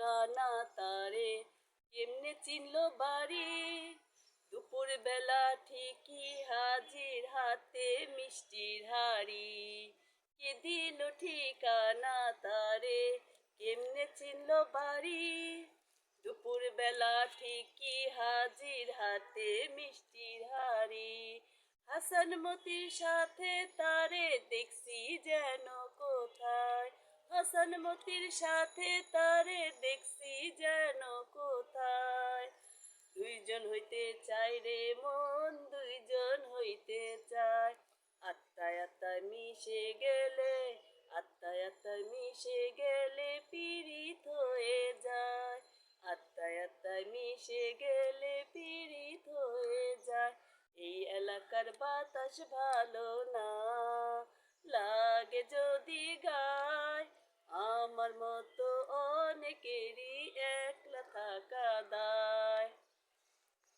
ঠিকানা তারে কেমনে চিনলো বাড়ি। দুপুর বেলা ঠিকই হাজির হাতে মিষ্টির হাড়ি। কে দিল ঠিকানা তারে কেমনে চিনলো বাড়ি। দুপুর বেলা ঠিকই হাজির হাতে মিষ্টির হাড়ি। হাসান মতির সাথে তারে দেখছি যেন কোথায়। হাসান মতির সাথে তারে দেখছি যেন কোথায়। দুইজন হইতে চাই রে মন, দুইজন হইতে চায়। আত্মায় আত্মায় মিশে গেলে, আত্মায় আত্মায় মিশে গেলে পীড়িত হয়ে যায়। আত্মায় আত্মায় মিশে গেলে পীড়িত হয়ে যায়। এই এলাকার বাতাস ভালো না, লাগে যদি গায়। আমার মতো অনেকেরই